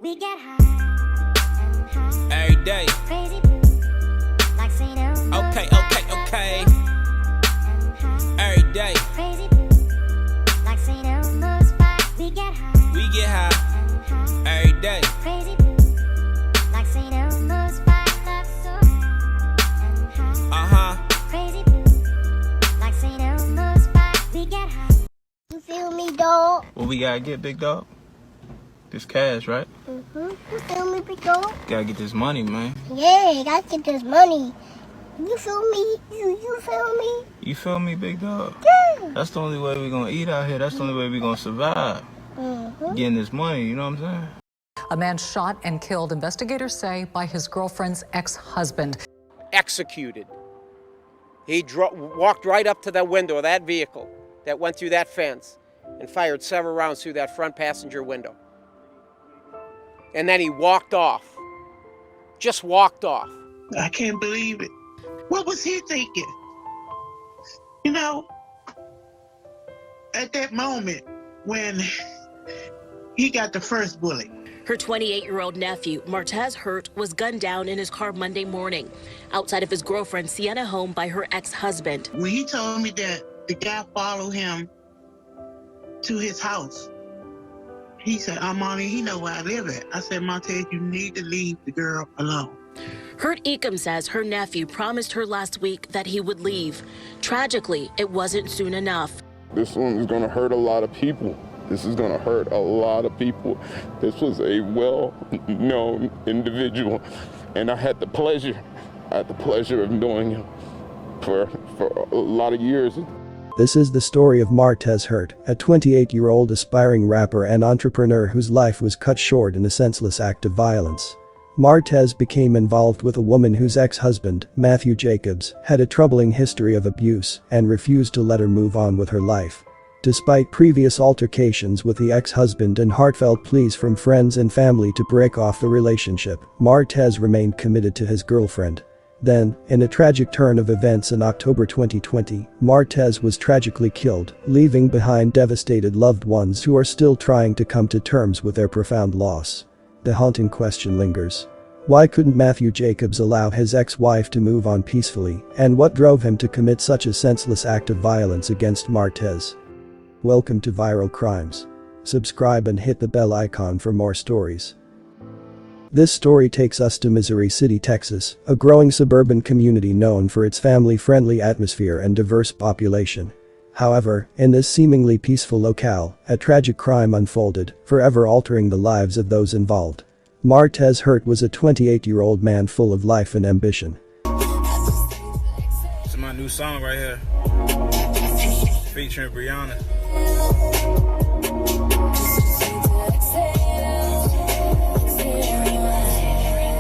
We get high and high. Every day. Crazy blue, like St. Elmo's Okay. fire. And high, Every day. crazy blue, like St. Elmo's fire. We get high We get high. and high. Every day. Crazy blue, like St. Elmo's fire. Love so high and high. Uh-huh. Crazy blue, like St. Elmo's fire. We get high. You feel me, dog? What we gotta get, big dog? This cash, right? You feel me, big dog? Gotta get this money, man. Yeah, gotta get this money. You feel me? You feel me? You feel me, big dog? Yeah. That's the only way we gonna eat out here. That's the only way we gonna survive. Getting this money, you know what I'm saying? A man shot and killed, investigators say, by his girlfriend's ex-husband. Executed. He walked right up to that window of that vehicle that went through that fence and fired several rounds through that front passenger window. And then he walked off. Just walked off. I can't believe it. What was he thinking? You know, at that moment when he got the first bullet. Her 28-year-old nephew, Martez Hurt, was gunned down in his car Monday morning outside of his girlfriend Sienna home by her ex-husband. When he told me that the guy followed him to his house, he said, Mommy, he know where I live at. I said, Martez, you need to leave the girl alone. Hurt Ecom says her nephew promised her last week that he would leave. Tragically, it wasn't soon enough. This one is going to hurt a lot of people. This is going to hurt a lot of people. This was a well-known individual, and I had the pleasure of knowing him for a lot of years. This is the story of Martez Hurt, a 28-year-old aspiring rapper and entrepreneur whose life was cut short in a senseless act of violence. Martez became involved with a woman whose ex-husband, Matthew Jacobs, had a troubling history of abuse and refused to let her move on with her life. Despite previous altercations with the ex-husband and heartfelt pleas from friends and family to break off the relationship, Martez remained committed to his girlfriend. Then, in a tragic turn of events in October 2020, Martez was tragically killed, leaving behind devastated loved ones who are still trying to come to terms with their profound loss. The haunting question lingers. Why couldn't Matthew Jacobs allow his ex-wife to move on peacefully, and what drove him to commit such a senseless act of violence against Martez? Welcome to Viral Crimes. Subscribe and hit the bell icon for more stories. This story takes us to Missouri City, Texas, a growing suburban community known for its family-friendly atmosphere and diverse population. However, in this seemingly peaceful locale, a tragic crime unfolded, forever altering the lives of those involved. Martez Hurt was a 28-year-old man full of life and ambition. It's my new song right here. Featuring Brianna.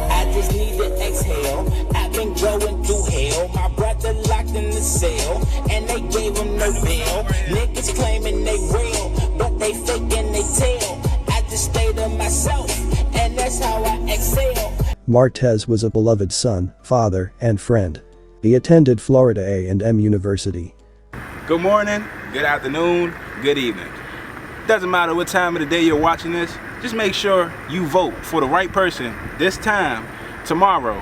I just need to exhale. I've been going through hell. My brother locked in the cell, and they gave him no bail. Niggas claiming they real, but they faking they tell. I just stay to myself, and that's how I excel. Martez was a beloved son, father, and friend. He attended Florida A&M University. Good morning, good afternoon, good evening. Doesn't matter what time of the day you're watching this, just make sure you vote for the right person this time, tomorrow.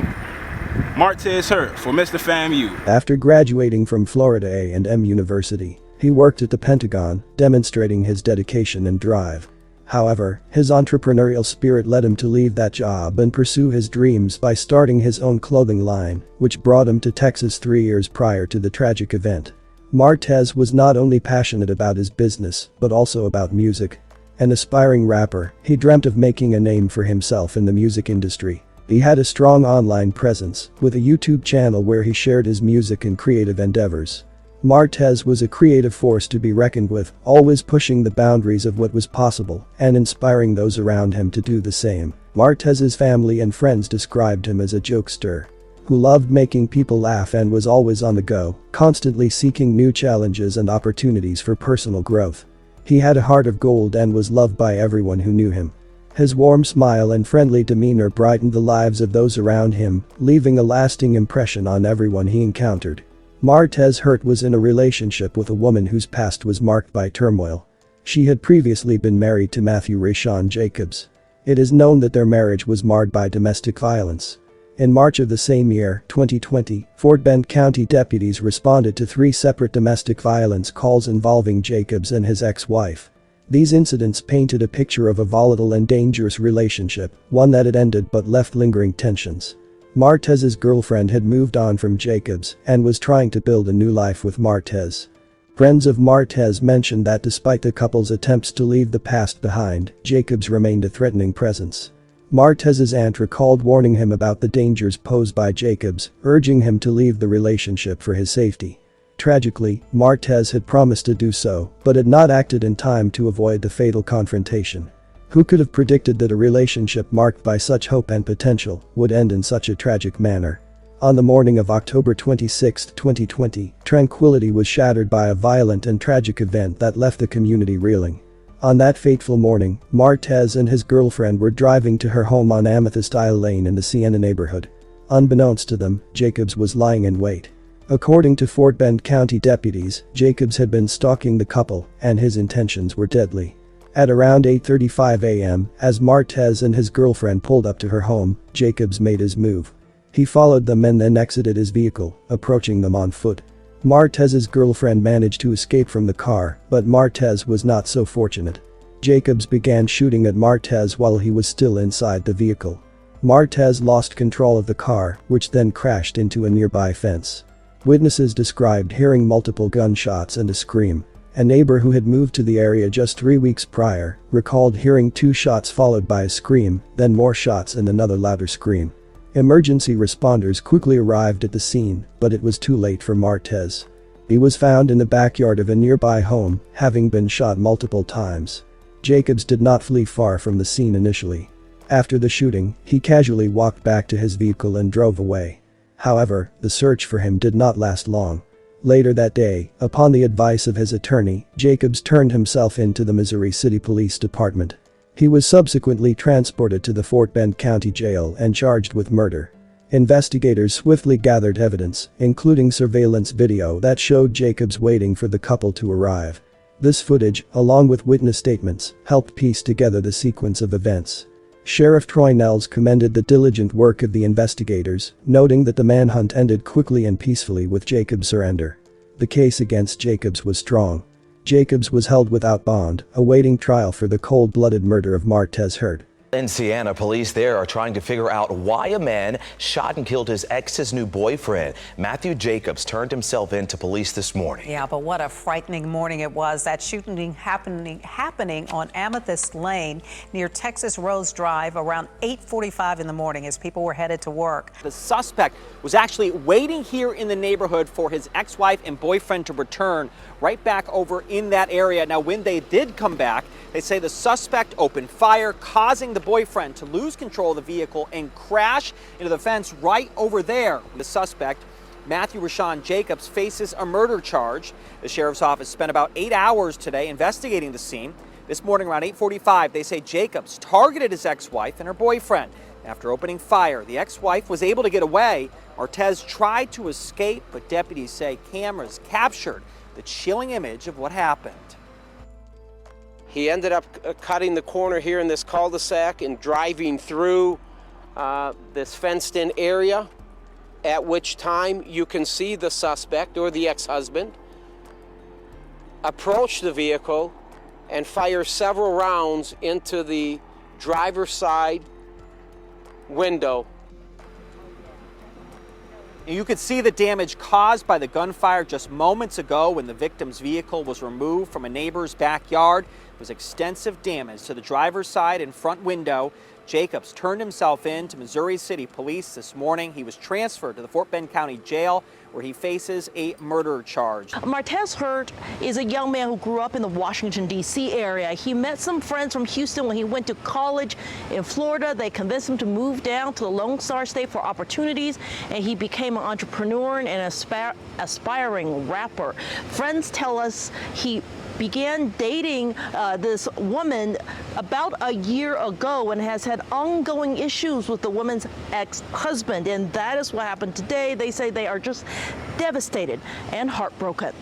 Martez Hurt for Mr. FAMU. After graduating from Florida A&M University, he worked at the Pentagon, demonstrating his dedication and drive. However, his entrepreneurial spirit led him to leave that job and pursue his dreams by starting his own clothing line, which brought him to Texas 3 years prior to the tragic event. Martez was not only passionate about his business, but also about music. An aspiring rapper, he dreamt of making a name for himself in the music industry. He had a strong online presence, with a YouTube channel where he shared his music and creative endeavors. Martez was a creative force to be reckoned with, always pushing the boundaries of what was possible and inspiring those around him to do the same. Martez's family and friends described him as a jokester who loved making people laugh and was always on the go, constantly seeking new challenges and opportunities for personal growth. He had a heart of gold and was loved by everyone who knew him. His warm smile and friendly demeanor brightened the lives of those around him, leaving a lasting impression on everyone he encountered. Martez Hurt was in a relationship with a woman whose past was marked by turmoil. She had previously been married to Matthew Rashawn Jacobs. It is known that their marriage was marred by domestic violence. In March of the same year, 2020, Fort Bend County deputies responded to 3 separate domestic violence calls involving Jacobs and his ex-wife. These incidents painted a picture of a volatile and dangerous relationship, one that had ended but left lingering tensions. Martez's girlfriend had moved on from Jacobs and was trying to build a new life with Martez. Friends of Martez mentioned that despite the couple's attempts to leave the past behind, Jacobs remained a threatening presence. Martez's aunt recalled warning him about the dangers posed by Jacobs, urging him to leave the relationship for his safety. Tragically, Martez had promised to do so, but had not acted in time to avoid the fatal confrontation. Who could have predicted that a relationship marked by such hope and potential would end in such a tragic manner? On the morning of October 26, 2020, tranquility was shattered by a violent and tragic event that left the community reeling. On that fateful morning, Martez and his girlfriend were driving to her home on Amethyst Isle Lane in the Siena neighborhood. Unbeknownst to them, Jacobs was lying in wait. According to Fort Bend County deputies, Jacobs had been stalking the couple, and his intentions were deadly. At around 8:35 a.m., as Martez and his girlfriend pulled up to her home, Jacobs made his move. He followed them and then exited his vehicle, approaching them on foot. Martez's girlfriend managed to escape from the car, but Martez was not so fortunate. Jacobs began shooting at Martez while he was still inside the vehicle. Martez lost control of the car, which then crashed into a nearby fence. Witnesses described hearing multiple gunshots and a scream. A neighbor who had moved to the area just 3 weeks prior recalled hearing 2 shots followed by a scream, then more shots and another louder scream. Emergency responders quickly arrived at the scene, but it was too late for Martez. He was found in the backyard of a nearby home, having been shot multiple times. Jacobs did not flee far from the scene initially. After the shooting, he casually walked back to his vehicle and drove away. However, the search for him did not last long. Later that day, upon the advice of his attorney, Jacobs turned himself in to the Missouri City Police Department. He was subsequently transported to the Fort Bend County Jail and charged with murder. Investigators swiftly gathered evidence, including surveillance video that showed Jacobs waiting for the couple to arrive. This footage, along with witness statements, helped piece together the sequence of events. Sheriff Troy Nels commended the diligent work of the investigators, noting that the manhunt ended quickly and peacefully with Jacobs' surrender. The case against Jacobs was strong. Jacobs was held without bond, awaiting trial for the cold-blooded murder of Martez Hurt. In Siena, police there are trying to figure out why a man shot and killed his ex's new boyfriend. Matthew Jacobs turned himself in to police this morning. Yeah, but what a frightening morning it was. That shooting happening on Amethyst Lane near Texas Rose Drive around 8:45 in the morning as people were headed to work. The suspect was actually waiting here in the neighborhood for his ex-wife and boyfriend to return right back over in that area. Now, when they did come back, they say the suspect opened fire, causing the boyfriend to lose control of the vehicle and crash into the fence right over there. The suspect, Matthew Rashawn Jacobs, faces a murder charge. The sheriff's office spent about 8 hours today investigating the scene. This morning around 8:45, they say Jacobs targeted his ex-wife and her boyfriend. After opening fire, the ex-wife was able to get away. Martez tried to escape, but deputies say cameras captured the chilling image of what happened. He ended up cutting the corner here in this cul-de-sac and driving through this fenced-in area, at which time you can see the suspect or the ex-husband approach the vehicle and fire several rounds into the driver's side window. You could see the damage caused by the gunfire just moments ago when the victim's vehicle was removed from a neighbor's backyard. There was extensive damage to the driver's side and front window. Jacobs turned himself in to Missouri City Police this morning. He was transferred to the Fort Bend County Jail, where he faces a murder charge. Martez Hurt is a young man who grew up in the Washington, D.C. area. He met some friends from Houston when he went to college in Florida. They convinced him to move down to the Lone Star State for opportunities, and he became an entrepreneur and an aspiring rapper. Friends tell us he began dating this woman about a year ago and has had ongoing issues with the woman's ex-husband, and that is what happened today. They say they are just devastated and heartbroken.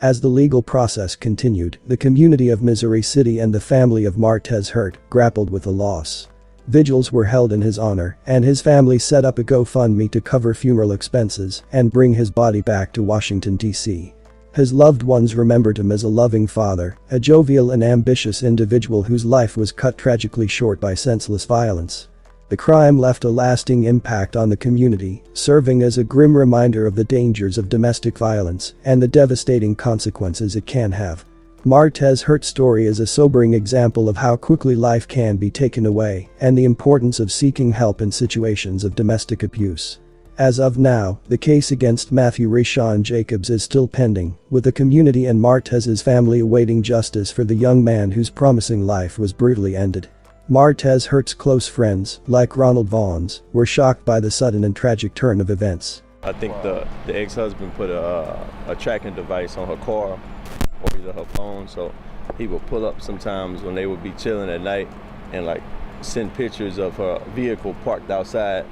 As the legal process continued, the community of Missouri City and the family of Martez Hurt grappled with the loss. Vigils were held in his honor, and his family set up a GoFundMe to cover funeral expenses and bring his body back to Washington, D.C. His loved ones remembered him as a loving father, a jovial and ambitious individual whose life was cut tragically short by senseless violence. The crime left a lasting impact on the community, serving as a grim reminder of the dangers of domestic violence and the devastating consequences it can have. Martez Hurt's story is a sobering example of how quickly life can be taken away and the importance of seeking help in situations of domestic abuse. As of now, the case against Matthew Rashawn Jacobs is still pending, with the community and Martez's family awaiting justice for the young man whose promising life was brutally ended. Martez Hurt's close friends, like Ronald Vaughns, were shocked by the sudden and tragic turn of events. I think the ex-husband put a tracking device on her car or either her phone, so he would pull up sometimes when they would be chilling at night and like send pictures of her vehicle parked outside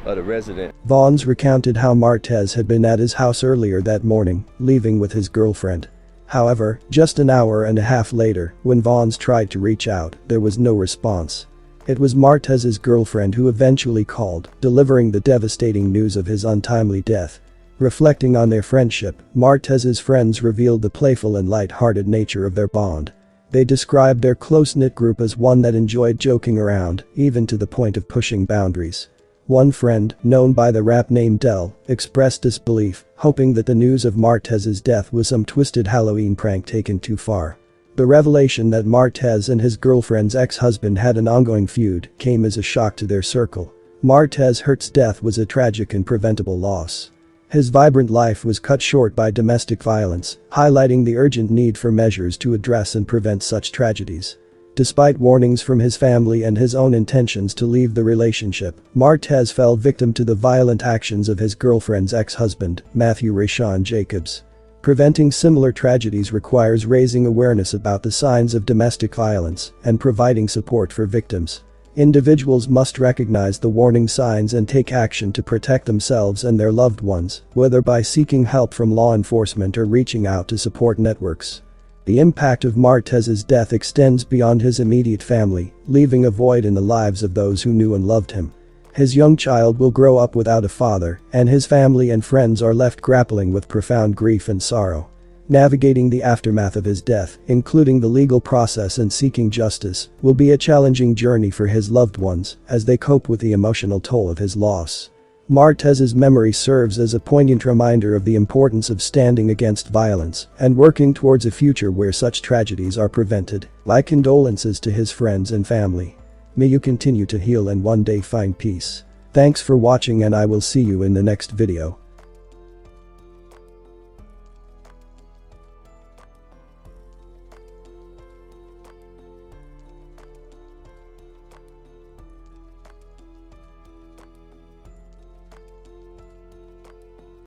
of the resident. Vaughns recounted how Martez had been at his house earlier that morning, leaving with his girlfriend. However, just an hour and a half later, when Vaughns tried to reach out, there was no response. It was Martez's girlfriend who eventually called, delivering the devastating news of his untimely death. Reflecting on their friendship, Martez's friends revealed the playful and light-hearted nature of their bond. They described their close-knit group as one that enjoyed joking around, even to the point of pushing boundaries. One friend, known by the rap name Del, expressed disbelief, hoping that the news of Martez's death was some twisted Halloween prank taken too far. The revelation that Martez and his girlfriend's ex-husband had an ongoing feud came as a shock to their circle. Martez Hurt's death was a tragic and preventable loss. His vibrant life was cut short by domestic violence, highlighting the urgent need for measures to address and prevent such tragedies. Despite warnings from his family and his own intentions to leave the relationship, Martez fell victim to the violent actions of his girlfriend's ex-husband, Matthew Rashawn Jacobs. Preventing similar tragedies requires raising awareness about the signs of domestic violence and providing support for victims. Individuals must recognize the warning signs and take action to protect themselves and their loved ones, whether by seeking help from law enforcement or reaching out to support networks. The impact of Martez's death extends beyond his immediate family, leaving a void in the lives of those who knew and loved him. His young child will grow up without a father, and his family and friends are left grappling with profound grief and sorrow. Navigating the aftermath of his death, including the legal process and seeking justice, will be a challenging journey for his loved ones as they cope with the emotional toll of his loss. Martez's memory serves as a poignant reminder of the importance of standing against violence and working towards a future where such tragedies are prevented. My condolences to his friends and family. May you continue to heal and one day find peace. Thanks for watching, and I will see you in the next video.